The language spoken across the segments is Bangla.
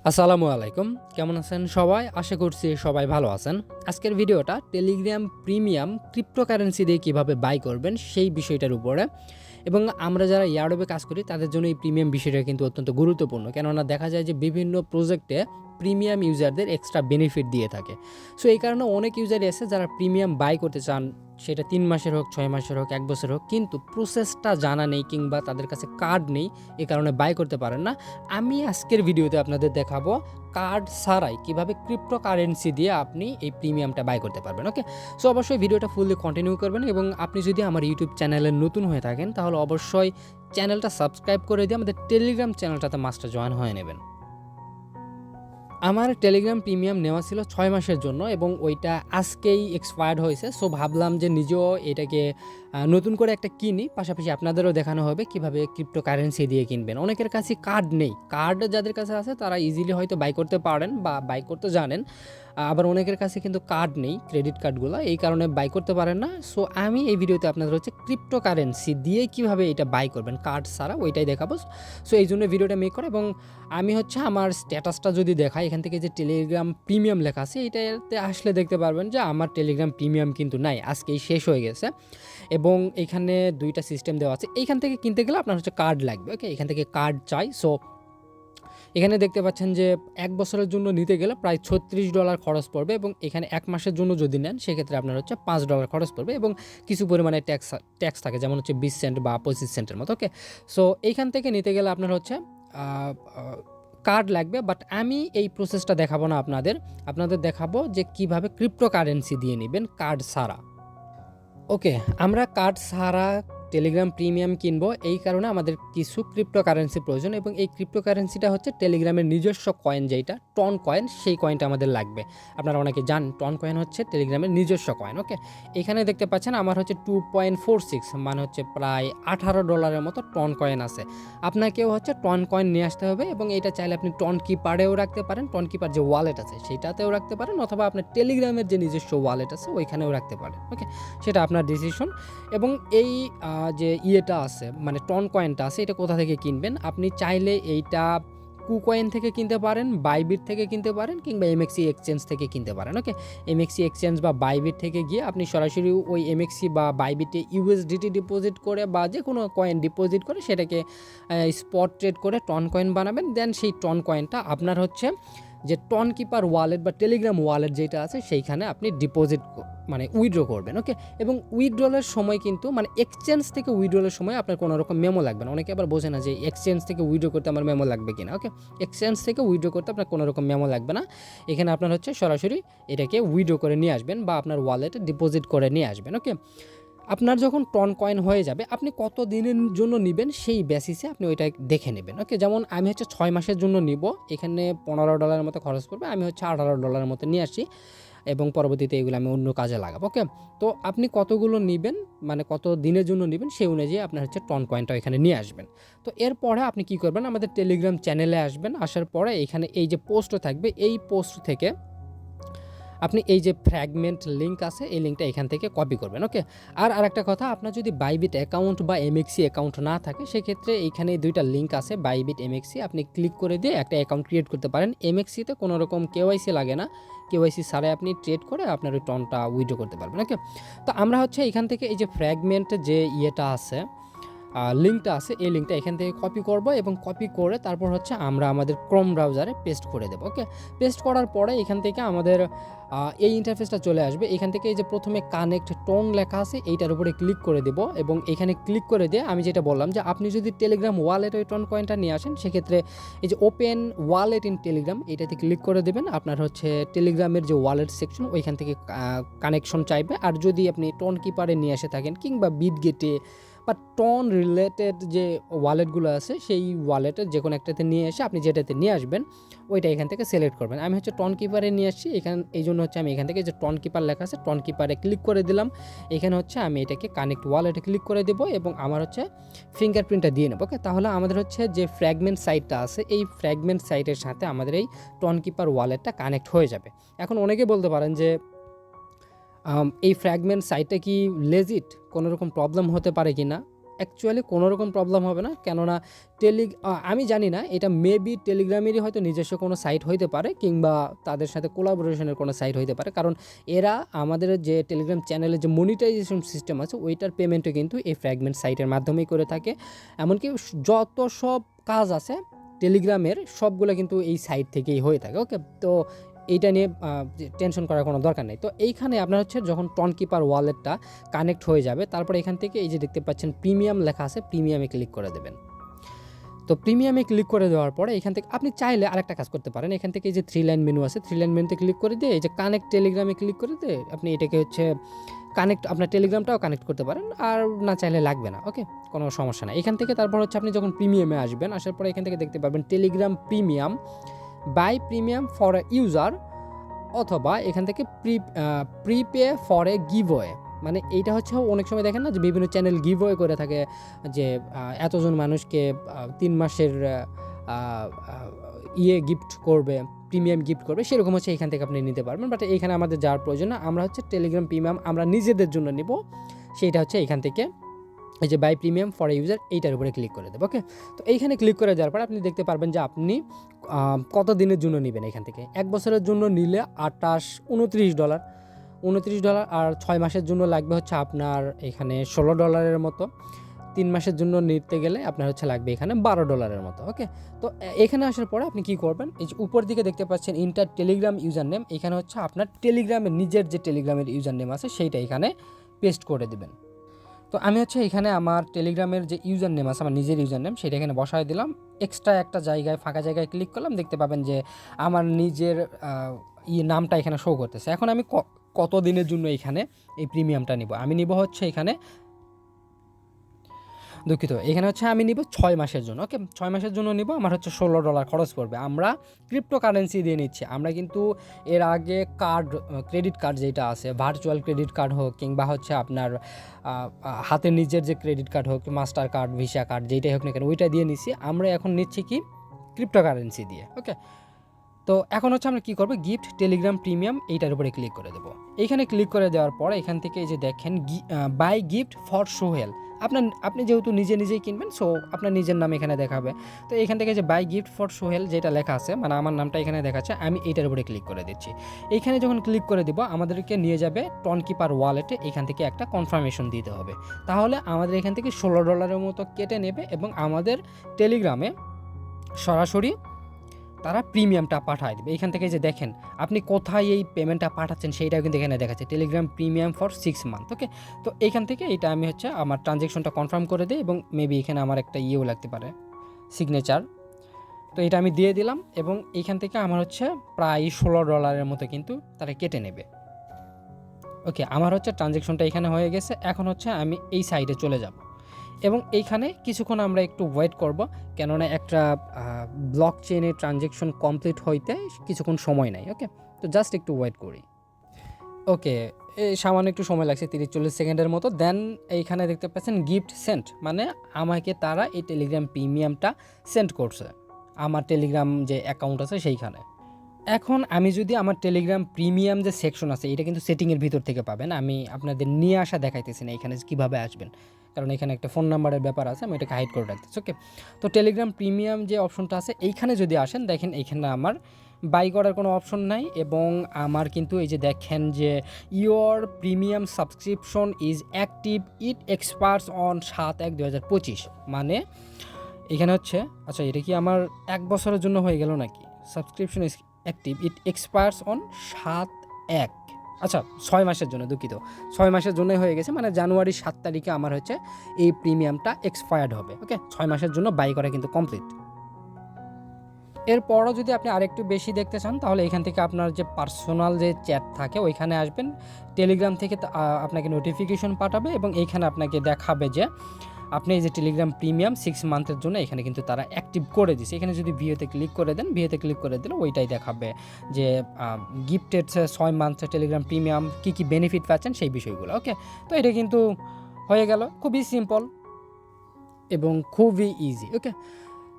আসসালামু আলাইকুম, কেমন আছেন সবাই? আশা করছি সবাই ভালো আছেন। আজকের ভিডিওটা টেলিগ্রাম প্রিমিয়াম ক্রিপ্টোকারেন্সি দিয়ে কীভাবে বাই করবেন সেই বিষয়টার উপরে। এবং আমরা যারা ইয়ারডবে কাজ করি তাদের জন্য এই প্রিমিয়াম বিষয়টা কিন্তু অত্যন্ত গুরুত্বপূর্ণ, কেননা দেখা যায় যে বিভিন্ন প্রজেক্টে প্রিমিয়াম ইউজারদের এক্সট্রা বেনিফিট দিয়ে থাকে। সো এই কারণে অনেক ইউজারই আছে যারা প্রিমিয়াম বাই করতে চান, সেটা 3 মাসের হোক, 6 মাসের হোক, 1 বছর হোক, কিন্তু প্রসেসটা জানা নেই কিংবা তাদের কাছে কার্ড নেই, এই কারণে বাই করতে পারেন না। আমি আজকের ভিডিওতে আপনাদের দেখাবো কার্ড ছাড়াই কিভাবে ক্রিপ্টোকারেন্সি দিয়ে আপনি এই প্রিমিয়ামটা বাই করতে পারবেন। ওকে, সো অবশ্যই ভিডিওটা ফুললি কন্টিনিউ করবেন এবং আপনি যদি আমার ইউটিউব চ্যানেলে নতুন হয়ে থাকেন তাহলে অবশ্যই চ্যানেলটা সাবস্ক্রাইব করে দিয়ে আমাদের টেলিগ্রাম চ্যানেলটাতে মাস্টার জয়েন হয়ে নেবেন। আমার টেলিগ্রাম প্রিমিয়াম নেওয়া ছিল 6 মাসের জন্য এবং ওইটা আজকেই এক্সপায়ার্ড হয়েছে। সো ভাবলাম যে নিজেও এটাকে নতুন করে একটা কিনি, পাশাপাশি আপনাদেরও দেখানো হবে কিভাবে ক্রিপ্টোকারেন্সি দিয়ে কিনবেন। অনেকের কাছে কার্ড নেই, কার্ড যাদের কাছে আছে তারা ইজিলি হয়তো বাই করতে পারেন বা বাই করতে জানেন। আবার অনেকের কাছে কিন্তু কার্ড নেই, ক্রেডিট কার্ডগুলো, এই কারণে বাই করতে পারেন না। সো আমি এই ভিডিওতে আপনাদের হচ্ছে ক্রিপ্টোকারেন্সি দিয়ে কিভাবে এটা বাই করবেন কার্ড ছাড়া, ওইটাই দেখাবো। সো এই জন্য ভিডিওটা মেক করা। এবং আমি হচ্ছে আমার স্ট্যাটাসটা যদি দেখাই, এখান থেকে যে টেলিগ্রাম প্রিমিয়াম লেখা আছে এটাতে আসলে দেখতে পারবেন যে আমার টেলিগ্রাম প্রিমিয়াম কিন্তু নাই, আজকেই শেষ হয়ে গেছে। এবং এখানে দুইটা সিস্টেম দেওয়া আছে। এইখান থেকে কিনতে গেলে আপনার হচ্ছে কার্ড লাগবে। ওকে, এখান থেকে কার্ড চাই। সো এখানে দেখতে পাচ্ছেন যে 1 বছরের জন্য নিতে গেলে প্রায় $36 খরচ পড়বে এবং এখানে 1 মাসের জন্য যদি নেন সেক্ষেত্রে আপনার হচ্ছে $5 খরচ পড়বে এবং কিছু পরিমাণে ট্যাক্স থাকে, যেমন হচ্ছে 20 সেন্ট বা 25 সেন্টের মতো। ওকে, সো এইখান থেকে নিতে গেলে আপনার হচ্ছে কার্ড লাগবে, বাট আমি এই প্রসেসটা দেখাবো না আপনাদের দেখাবো যে কিভাবে ক্রিপ্টোকারেন্সি দিয়ে নেবেন কার্ড ছাড়া। ওকে, আমরা কার্ড ছাড়া টেলিগ্রাম প্রিমিয়াম কিনবো, এই কারণে আমাদের কিছু ক্রিপ্টোকারেন্সি প্রয়োজন এবং এই ক্রিপ্টোকারেন্সিটা হচ্ছে টেলিগ্রামের নিজস্ব কয়েন, যেটা টন কয়েন, সেই কয়েনটা আমাদের লাগবে। আপনারা অনেকে জান টন কয়েন হচ্ছে টেলিগ্রামের নিজস্ব কয়েন। ওকে, এখানে দেখতে পাচ্ছেন আমার হচ্ছে 2.46 মানে হচ্ছে প্রায় $18 মতো টন কয়েন আছে। আপনাকেও হচ্ছে টন কয়েন নিয়ে আসতে হবে এবং এটা চাইলে আপনি টন কিপারেও রাখতে পারেন, টন কিপার যে ওয়ালেট আছে সেটাতেও রাখতে পারেন, অথবা আপনার টেলিগ্রামের যে নিজস্ব ওয়ালেট আছে ওইখানেও রাখতে পারেন। ওকে, সেটা আপনার ডিসিশন। এবং এই যে ইয়েটা আছে মানে টন কয়েনটা আছে, এটা কোথা থেকে কিনবেন? আপনি চাইলে এইটা কুকয়েন থেকে কিনতে পারেন, বাইবিট থেকে কিনতে পারেন, কিংবা এমএক্সি এক্সচেঞ্জ থেকে কিনতে পারেন। ওকে, এমএক্সি এক্সচেঞ্জ বা বাইবিট থেকে গিয়ে আপনি সরাসরি ওই এমএক্সি বা বাইবিটে ইউএসডিটি ডিপোজিট করে বা যে কোনো কয়েন ডিপোজিট করে সেটাকে স্পট ট্রেড করে টন কয়েন বানাবেন। দেন সেই টন কয়েনটা আপনার হচ্ছে যে টন কিপার ওয়ালেট বা টেলিগ্রাম ওয়ালেট যেটা আছে সেইখানে আপনি ডিপোজিট মানে উইথড্র করবেন। ওকে, এবং উইথড্রলের সময় কিন্তু মানে এক্সচেঞ্জ থেকে উইথড্রলের সময় আপনার কোনো রকম মেমো লাগবে না। অনেকে আবার বোঝে না যে এক্সচেঞ্জ থেকে উইথড্র করতে আমার মেমো লাগবে কিনা। ওকে, এক্সচেঞ্জ থেকে উইথড্র করতে আপনার কোনো রকম মেমো লাগবে না। এখানে আপনার হচ্ছে সরাসরি এটাকে উইথড্র করে নিয়ে আসবেন বা আপনার ওয়ালেটে ডিপোজিট করে নিয়ে আসবেন। ওকে, আপনার যখন টন কয়েন হয়ে যাবে, আপনি কত দিনের জন্য নেবেন সেই বেসিসে আপনি ওইটা দেখে নেবেন। ওকে, যেমন আমি হচ্ছে 6 মাসের জন্য নিব, এখানে $15 মতো খরচ পড়বে, আমি হচ্ছে $18 মতো নিয়ে আসি এবং পরবর্তীতে এগুলো আমি অন্য কাজে লাগাবো। ওকে, তো আপনি কতগুলো নেবেন মানে কত দিনের জন্য নেবেন সেই অনুযায়ী আপনার হচ্ছে টন কয়েনটা এখানে নিয়ে আসবেন। তো এরপরে আপনি কি করবেন, আমাদের টেলিগ্রাম চ্যানেলে আসবেন। আসার পরে এখানে এই যে পোস্ট থাকবে, এই পোস্ট থেকে আপনি এই যে ফ্র্যাগমেন্ট লিঙ্ক আছে এই লিঙ্কটা এখান থেকে কপি করবেন। ওকে, আর আরেকটা কথা, আপনার যদি বাইবিট অ্যাকাউন্ট বা এমএক্সি অ্যাকাউন্ট না থাকে সেক্ষেত্রে এইখানে দুইটা লিঙ্ক আছে, বাইবিট এমএক্সি, আপনি ক্লিক করে দিয়ে একটা অ্যাকাউন্ট ক্রিয়েট করতে পারেন। এমএক্সিতে কোনো রকম কেওয়াইসি লাগে না, কেওয়াইসি ছাড়াই আপনি ট্রেড করে আপনার ওই টনটা উইথড্র করতে পারবেন। ওকে, তো আমরা হচ্ছে এখান থেকে এই যে ফ্র্যাগমেন্ট যে ইয়েটা আছে, লিঙ্কটা আছে, এই লিঙ্কটা এখান থেকে কপি করব এবং কপি করে তারপর হচ্ছে আমরা আমাদের ক্রোম ব্রাউজারে পেস্ট করে দেবো। ওকে, পেস্ট করার পরে এখান থেকে আমাদের এই ইন্টারফেসটা চলে আসবে। এখান থেকে এই যে প্রথমে কানেক্ট টোন লেখা আছে এইটার উপরে ক্লিক করে দেব এবং এখানে ক্লিক করে দিয়ে আমি যেটা বললাম যে আপনি যদি টেলিগ্রাম ওয়ালেট ওই টন কয়েনটা নিয়ে আসেন সেক্ষেত্রে এই যে ওপেন ওয়ালেট ইন টেলিগ্রাম এইটাতে ক্লিক করে দেবেন। আপনার হচ্ছে টেলিগ্রামের যে ওয়ালেট সেকশন ওইখান থেকে কানেকশন চাইবে। আর যদি আপনি টোন কিপারে নিয়ে এসে থাকেন কিংবা বিটগেটে বা টন রিলেটেড যে ওয়ালেটগুলো আছে সেই ওয়ালেটের যে কোনো একটাতে নিয়ে এসে আপনি যেটাতে নিয়ে আসবেন ওইটা এখান থেকে সিলেক্ট করবেন। আমি হচ্ছে টন কিপারে নিয়ে আসছি, এই জন্য হচ্ছে আমি এখান থেকে যে টন কিপার লেখা আছে টন কিপারে ক্লিক করে দিলাম। এখানে হচ্ছে আমি এটাকে কানেক্ট ওয়ালেটে ক্লিক করে দেবো এবং আমার হচ্ছে ফিঙ্গারপ্রিন্টটা দিয়ে নেবো। ওকে, তাহলে আমাদের হচ্ছে যে ফ্র্যাগমেন্ট সাইটটা আছে এই ফ্র্যাগমেন্ট সাইটের সাথে আমাদের এই টন কিপার ওয়ালেটটা কানেক্ট হয়ে যাবে। এখন অনেকে বলতে পারেন যে এই ফ্র্যাগমেন্ট সাইটটা কি লেজিট, কোনো রকম প্রবলেম হতে পারে কি না? অ্যাকচুয়ালি কোনো রকম প্রবলেম হবে না, কেননা আমি জানি না, এটা মেবি টেলিগ্রামেরই হয়তো নিজস্ব কোনো সাইট হইতে পারে, কিংবা তাদের সাথে কোলাবোরেশনের কোনো সাইট হইতে পারে, কারণ এরা আমাদের যে টেলিগ্রাম চ্যানেলের যে মনিটাইজেশন সিস্টেম আছে ওইটার পেমেন্টও কিন্তু এই ফ্র্যাগমেন্ট সাইটের মাধ্যমেই করে থাকে। এমনকি যত সব কাজ আছে টেলিগ্রামের সবগুলো কিন্তু এই সাইট থেকেই হয়ে থাকে। ওকে, তো এইটা নিয়ে টেনশন করার কোনো দরকার নেই। তো এইখানে আপনার হচ্ছে যখন টনকিপার ওয়ালেটটা কানেক্ট হয়ে যাবে, তারপর এখান থেকে এই যে দেখতে পাচ্ছেন প্রিমিয়াম লেখা আছে, প্রিমিয়ামে ক্লিক করে দেবেন। তো প্রিমিয়ামে ক্লিক করে দেওয়ার পরে এখান থেকে আপনি চাইলে আরেকটা কাজ করতে পারেন, এখান থেকে এই যে 3 লাইন মেনু আছে, 3 লাইন মেনুতে ক্লিক করে দিয়ে এই যে কানেক্ট টেলিগ্রামে ক্লিক করে দিয়ে আপনি এটাকে হচ্ছে কানেক্ট, আপনার টেলিগ্রামটাও কানেক্ট করতে পারেন, আর না চাইলে লাগবে না। ওকে, কোনো সমস্যা না। এখান থেকে তারপর হচ্ছে আপনি যখন প্রিমিয়ামে আসবেন, আসার পরে এখান থেকে দেখতে পারবেন Telegram premium, buy premium for a user, অথবা এখান থেকে প্রিপে ফর এ গিভওয়ে। মানে এইটা হচ্ছে অনেক সময় দেখেন না যে বিভিন্ন চ্যানেল গিভওয়ে করে থাকে, যে এতজন মানুষকে 3 মাসের গিফট করবে, প্রিমিয়াম গিফট করবে, সেরকম হচ্ছে এখান থেকে আপনি নিতে পারবেন। বাট এইখানে আমাদের যাওয়ার প্রয়োজন না, আমরা হচ্ছে টেলিগ্রাম প্রিমিয়াম আমরা নিজেদের জন্য নিব, সেইটা হচ্ছে এখান থেকে এই যে বাই প্রিমিয়াম ফর ইউজার এইটার উপরে ক্লিক করে দেবো। ওকে, তো এইখানে ক্লিক করে দেওয়ার পর আপনি দেখতে পারবেন যে আপনি কত দিনের জন্য নেবেন। এখান থেকে 1 বছরের জন্য নিলে $29, আর 6 মাসের জন্য লাগবে হচ্ছে আপনার এখানে $16 মতো। 3 মাসের জন্য নিতে গেলে আপনার হচ্ছে লাগবে এখানে $12 মতো। ওকে, তো এখানে আসার পরে আপনি কি করবেন, এই যে উপর দিকে দেখতে পাচ্ছেন ইন্টার টেলিগ্রাম ইউজার নেম, এখানে হচ্ছে আপনার টেলিগ্রামের নিজের যে টেলিগ্রামের ইউজার নেম আছে সেইটা এখানে পেস্ট করে দেবেন। তো আমি হচ্ছে এখানে আমার টেলিগ্রামের যে ইউজার নেম আছে, আমার নিজের ইউজার নেম, সেটা এখানে বসায় দিলাম। এক্সট্রা একটা জায়গায়, ফাঁকা জায়গায় ক্লিক করলাম, দেখতে পাবেন যে আমার নিজের নামটা এখানে শো করতেছে। এখন আমি কত দিনের জন্য এখানে এই প্রিমিয়ামটা নিব, আমি নিব হচ্ছে এখানে এখানে হচ্ছে আমি নিব 6 মাসের জন্য। ওকে, 6 মাসের জন্য নিব, আমার হচ্ছে $16 খরচ পড়বে। আমরা ক্রিপ্টো কারেন্সি দিয়ে নিচ্ছি, আমরা কিন্তু এর আগে ক্রেডিট কার্ড যেটা আছে, ভার্চুয়াল ক্রেডিট কার্ড হোক, কিংবা হচ্ছে আপনার হাতে নিজের যে ক্রেডিট কার্ড হোক, মাস্টার কার্ড, ভিসা কার্ড, যেটাই হোক না কেন, ওইটা দিয়ে নিচ্ছি। আমরা এখন নিচ্ছি কি ক্রিপ্টো কারেন্সি দিয়ে। ওকে, তো এখন হচ্ছে আমরা কী করবো, গিফট টেলিগ্রাম প্রিমিয়াম এইটার উপরে ক্লিক করে দেবো। এইখানে ক্লিক করে দেওয়ার পর এখান থেকে এই যে দেখেন বাই গিফট ফর সোহেল, আপনি যেহেতু নিজেই কিনবেন, সো আপনার নিজের নাম এখানে দেখাবে। তো এখান থেকে যে বাই গিফট ফর সোহেল যেটা লেখা আছে, মানে আমার নামটা এখানে দেখাচ্ছে, আমি এইটার উপরে ক্লিক করে দিচ্ছি। এইখানে যখন ক্লিক করে দিব আমাদেরকে নিয়ে যাবে টনকিপার ওয়ালেটে, এখান থেকে একটা কনফার্মেশন দিতে হবে। তাহলে আমাদের এখান থেকে $16 মতো কেটে নেবে এবং আমাদের টেলিগ্রামে সরাসরি তারা প্রিমিয়ামটা পাঠায় দেবে। এখান থেকে যে দেখেন আপনি কোথায় এই পেমেন্টটা পাঠাচ্ছেন সেইটাও কিন্তু এখানে দেখাচ্ছে, টেলিগ্রাম প্রিমিয়াম ফর 6 মান্থ। ওকে, তো এইখান থেকে এটা আমি হচ্ছে আমার ট্রানজ্যাকশনটা কনফার্ম করে দিই, এবং মেবি এখানে আমার একটা লাগতে পারে, সিগনেচার। তো এটা আমি দিয়ে দিলাম, এবং এইখান থেকে আমার হচ্ছে প্রায় $16 মতো কিন্তু তারা কেটে নেবে। ওকে, আমার হচ্ছে ট্রানজ্যাকশনটা এখানে হয়ে গেছে। এখন হচ্ছে আমি এই সাইডে চলে যাব, এবং এইখানে কিছুক্ষণ আমরা একটু ওয়েট করব, কেননা একটা ব্লক চেইনে ট্রানজ্যাকশন কমপ্লিট হইতে কিছুক্ষণ সময় নেয়। ওকে, তো জাস্ট একটু ওয়েট করি। ওকে, সামান্য একটু সময় লাগছে, 30-40 সেকেন্ডের মতো। দেন এইখানে দেখতে পাচ্ছেন গিফট সেন্ট, মানে আমাকে তারা এই টেলিগ্রাম প্রিমিয়ামটা সেন্ড করছে আমার টেলিগ্রাম যে অ্যাকাউন্ট আছে সেইখানে। এখন আমি যদি আমার টেলিগ্রাম প্রিমিয়াম যে সেকশন আছে, এটা কিন্তু সেটিংয়ের ভিতর থেকে পাবেন, আমি আপনাদের নিয়ে আসা দেখাইতেছি না এখানে কীভাবে আসবেন, কারণ এখানে একটা ফোন নাম্বারের ব্যাপার আছে, আমি এটাকে হাইড করে রাখতেছি। ওকে, তো টেলিগ্রাম প্রিমিয়াম যে অপশনটা আছে এইখানে যদি আসেন, দেখেন এইখানে আমার বাই করার কোনো অপশন নাই, এবং আমার কিন্তু এই যে দেখেন যে your premium subscription is active, it expires on 7/1/2025। মানে এখানে হচ্ছে, আচ্ছা এটা কি আমার 1 বছরের জন্য হয়ে গেল নাকি? Subscription is active, it expires on 7/1, আচ্ছা 6 মাসের জন্য, 6 মাসের জন্যই হয়ে গেছে, মানে জানুয়ারি 7 তারিখে আমার হচ্ছে এই প্রিমিয়ামটা এক্সপায়ার্ড হবে। ওকে, 6 মাসের জন্য বাই করা কিন্তু কমপ্লিট। এরপরও যদি আপনি আরেকটু বেশি দেখতে চান, তাহলে এখান থেকে আপনার যে পার্সোনাল যে চ্যাট থাকে ওইখানে আসবেন, টেলিগ্রাম থেকে আপনাকে নোটিফিকেশন পাঠাবে, এবং এইখানে আপনাকে দেখাবে যে আপনি এই যে টেলিগ্রাম প্রিমিয়াম 6 মান্থের জন্য এখানে কিন্তু তারা অ্যাক্টিভ করে দিছে। এখানে যদি ভিওতে ক্লিক করে দেন, ভিওতে ক্লিক করে দিলে ওইটাই দেখাবে যে গিফটেড 6 মান্থ টেলিগ্রাম প্রিমিয়াম কী বেনিফিট পাচ্ছেন সেই বিষয়গুলো। ওকে, তো এটা কিন্তু হয়ে গেল, খুবই সিম্পল এবং খুবই ইজি। ওকে,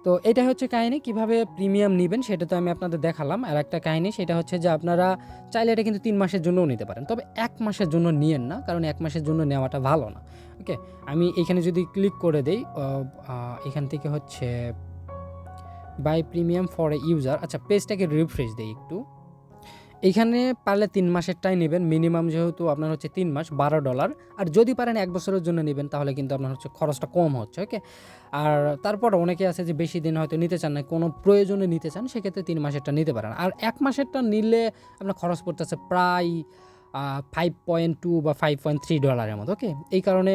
তো এটা হচ্ছে কাহিনী, কিভাবে প্রিমিয়াম নেবেন সেটা তো আমি আপনাদের দেখালাম। আর একটা কাহিনী সেটা হচ্ছে যে আপনারা চাইলে এটা কিন্তু 3 মাসের জন্যও নিতে পারেন। তবে 1 মাসের জন্য নিয়েন না, কারণ 1 মাসের জন্য নেওয়াটা ভালো না। ওকে? আমি এখানে যদি ক্লিক করে দেই এখান থেকে হচ্ছে buy premium for a user. আচ্ছা, পেজটাকে রিফ্রেশ দেই একটু। এইখানে পারলে 3 মাসেরটাই নেবেন। মিনিমাম যেহেতু আপনার হচ্ছে 3 মাস, $12। আর যদি পারেন 1 বছরের জন্য নেবেন, তাহলে কিন্তু আপনার হচ্ছে খরচটা কম হচ্ছে। ওকে? আর তারপর অনেকে আছে যে বেশি দিন হয়তো নিতে চান না, কোনো প্রয়োজনে নিতে চান, সেক্ষেত্রে 3 মাসেরটা নিতে পারেন। আর 1 মাসেরটা নিলে আপনার খরচ পড়তেছে প্রায় $5.2 বা $5.3 মতো। ওকে? এই কারণে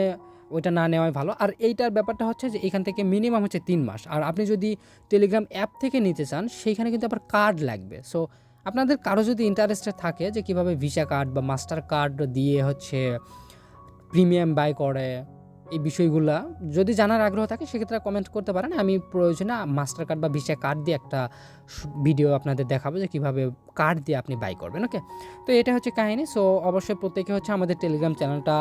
ওইটা না নেওয়াই ভালো। আর এইটার ব্যাপারটা হচ্ছে যে এখান থেকে মিনিমাম হচ্ছে 3 মাস। আর আপনি যদি টেলিগ্রাম অ্যাপ থেকে নিতে চান, সেইখানে কিন্তু আবার কার্ড লাগবে। সো আপনাদের কারো যদি ইন্টারেস্টেড থাকে যে কীভাবে ভিসা কার্ড বা মাস্টার কার্ড দিয়ে হচ্ছে প্রিমিয়াম বাই করে, এই বিষয়গুলা যদি জানার আগ্রহ থাকে, সেক্ষেত্রে কমেন্ট করতে পারেন। আমি প্রয়োজনে মাস্টার কার্ড বা ভিসা কার্ড দিয়ে একটা ভিডিও আপনাদের দেখাবো যে কীভাবে কার্ড দিয়ে আপনি বাই করবেন। ওকে? তো এটা হচ্ছে কাহিনী। সো অবশ্যই প্রত্যেকে হচ্ছে আমাদের টেলিগ্রাম চ্যানেলটা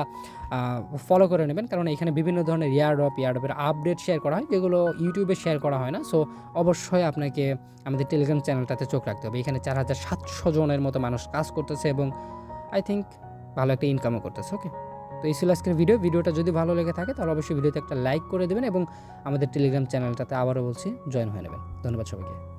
ফলো করে নেবেন, কারণ এখানে বিভিন্ন ধরনের ইয়ারড্রপের আপডেট শেয়ার করা হয়, যেগুলো ইউটিউবে শেয়ার করা হয় না। সো অবশ্যই আপনাকে আমাদের টেলিগ্রাম চ্যানেলটাতে চোখ রাখতে হবে। এখানে 4700 জনের মতো মানুষ কাজ করতেছে এবং আই থিঙ্ক ভালো একটা ইনকামও করতেছে। ওকে? তো এই ছিল আজকের ভিডিওটা যদি ভালো লেগে থাকে তাহলে অবশ্যই ভিডিওতে একটা লাইক করে দেবেন এবং আমাদের টেলিগ্রাম চ্যানেলটাতে আবারও বলছি জয়েন হয়ে নেবেন। ধন্যবাদ সবাইকে।